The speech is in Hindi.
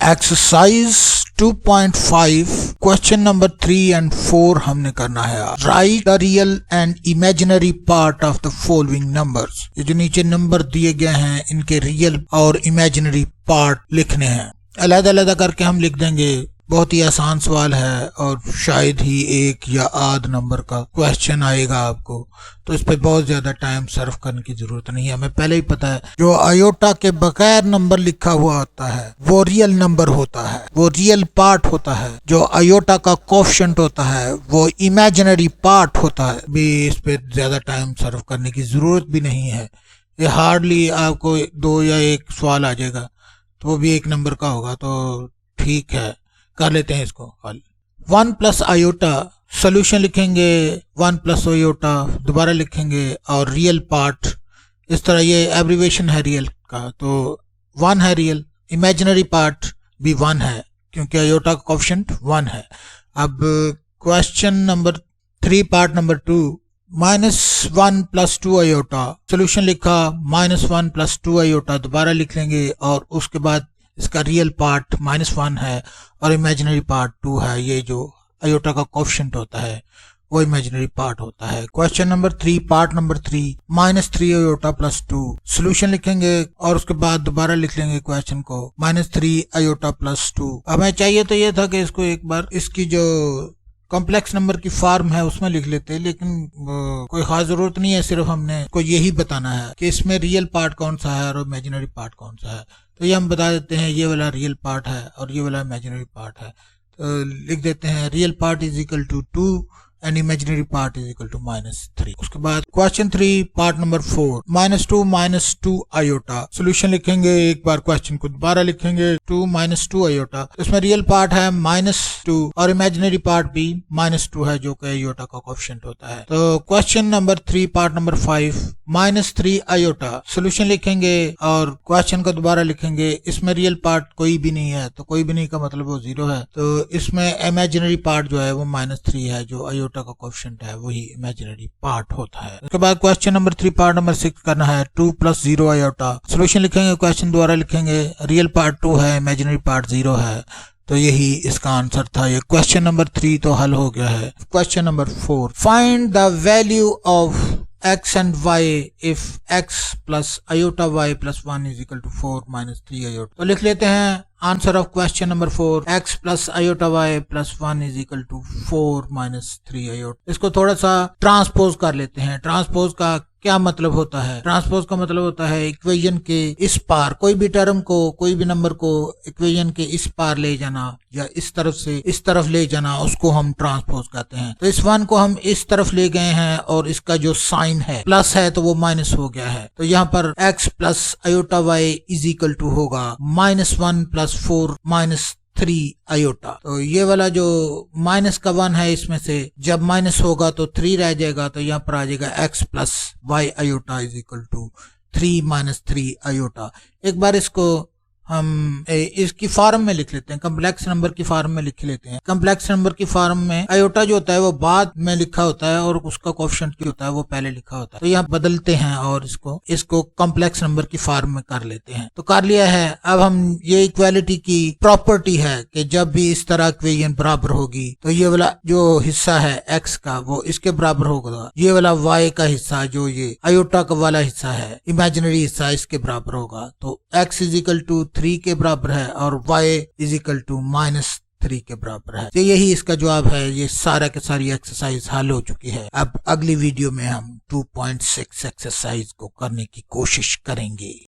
एक्सरसाइज 2.5 क्वेश्चन नंबर 3 एंड 4 हमने करना है। Right the real and imaginary part of the following numbers. ये जो नीचे नंबर दिए गए हैं इनके रियल और इमेजिनरी पार्ट लिखने हैं। अलग-अलग करके हम लिख देंगे। बहुत ही आसान सवाल है और शायद ही एक या आध नंबर का क्वेश्चन आएगा आपको, तो इस पे बहुत ज्यादा टाइम सर्व करने की जरूरत नहीं है। हमें पहले ही पता है जो आयोटा के बगैर नंबर लिखा हुआ होता है वो रियल नंबर होता है, वो रियल पार्ट होता है। जो आयोटा का कोएफिशिएंट होता है वो इमेजिनरी पार्ट होता है। भी इस पे ज्यादा टाइम सर्व करने की जरूरत भी नहीं है। ये हार्डली आपको 2 या 1 सवाल आ जाएगा, तो वो भी 1 नंबर का होगा, तो ठीक है कर लेते हैं इसको हल। 1 प्लस आयोटा सोल्यूशन लिखेंगे, 1 प्लस आयोटा दोबारा लिखेंगे और रियल पार्ट इस तरह। ये एब्रीवेशन है रियल का, तो 1 है रियल, इमेजिनरी पार्ट भी 1 है क्योंकि आयोटा का कोएफिशिएंट 1 है। अब question number 3 part number 2, -1 plus 2 iota solution लिखा, -1 प्लस 2 आयोटा दोबारा लिख लेंगे और उसके बाद इसका रियल पार्ट -1 है और इमेजिनरी पार्ट 2 है। ये जो आयोटा का कोएफिशिएंट होता है वो इमेजिनरी पार्ट होता है। Question number 3 part number 3, -3 iota plus 2 solution लिखेंगे और उसके बाद दोबारा लिख लेंगे क्वेश्चन को, -3 आयोटा प्लस 2। हमें चाहिए तो ये था कि इसको एक बार इसकी जो कॉम्प्लेक्स नंबर की फॉर्म है उसमें लिख लेते हैं, लेकिन कोई खास जरूरत नहीं है। सिर्फ हमने को यही बताना है कि इसमें रियल पार्ट कौन सा है और इमेजिनरी पार्ट कौन सा है। तो ये हम बता देते हैं, ये वाला रियल पार्ट है और ये वाला इमेजिनरी पार्ट है। तो लिख देते हैं real part is equal to 2 and imaginary part is equal to -3। उसके बाद question 3 part number 4, -2 iota solution लिखेंगे। एक बार क्वेश्चन को दोबारा लिखेंगे, 2 -2 आयोटा। इसमें रियल पार्ट है -2 और इमेजिनरी पार्ट भी -2 है जो कि आयोटा का कोएफिशिएंट होता है। तो question number 3 part number 5, -3 iota solution लिखेंगे और क्वेश्चन को दोबारा लिखेंगे। इसमें रियल पार्ट कोई भी नहीं है, तो कोई भी नहीं का मतलब वो 0 है। तो इसमें इमेजिनरी पार्ट जो है वो -3 है, जो आयोटा का कोएफिशिएंट है वही इमेजिनरी पार्ट होता है। उसके बाद क्वेश्चन नंबर 3 पार्ट नंबर 6 करना है, 2 + 0 आयोटा सोल्यूशन लिखेंगे, क्वेश्चन दोबारा लिखेंगे। रियल पार्ट 2 है, इमेजिनरी पार्ट 0 है, तो यही इसका आंसर था। ये क्वेश्चन नंबर 3 तो हल हो गया है। Question number 4, find the value of x and y if x plus iota y plus 1 is equal to 4 minus 3 iota। तो लिख लेते हैं answer of question number 4, x plus iota y plus 1 is equal to 4 minus 3 iota। इसको थोड़ा सा ट्रांसपोज कर लेते हैं। ट्रांसपोज का क्या मतलब होता है? ट्रांसपोज का मतलब होता है इक्वेशन के इस पार कोई भी टर्म को, कोई भी नंबर को इक्वेशन के इस पार ले जाना या इस तरफ से इस तरफ ले जाना, उसको हम ट्रांसपोज कहते हैं। तो इस 1 को हम इस तरफ ले गए हैं और इसका जो साइन है प्लस है तो वो माइनस हो गया है। तो यहाँ पर x plus iota y is equal to होगा -1 + 4 -3 आयोटा। तो ये वाला जो माइनस का 1 है इसमें से जब माइनस होगा तो 3 रह जाएगा, तो यहाँ पर आ जाएगा x plus y iota is equal to 3 - 3 iota. एक बार इसको हम इसकी फॉर्म में लिख लेते हैं, कम्प्लेक्स नंबर की फॉर्म में लिख लेते हैं। कम्प्लेक्स नंबर की फॉर्म में आयोटा जो होता है वो बाद में लिखा होता है और उसका कोएफिशिएंट जो होता है वो पहले लिखा होता है। तो यहाँ बदलते हैं और इसको कम्प्लेक्स नंबर की फॉर्म में कर लेते हैं। तो कर लिया है। अब हम ये इक्वालिटी की प्रॉपर्टी है कि जब भी इस तरह इक्वेशन बराबर होगी तो ये वाला जो हिस्सा है x का वो इसके बराबर होगा, ये वाला y का हिस्सा जो ये आयोटा का वाला हिस्सा है इमेजिनरी हिस्सा इसके बराबर होगा। तो x इज इक्वल टू 3 के बराबर है और y इज इक्वल टू -3 के बराबर है। तो यही इसका जवाब है। ये सारा के सारी एक्सरसाइज हल हो चुकी है। अब अगली वीडियो में हम 2.6 एक्सरसाइज को करने की कोशिश करेंगे।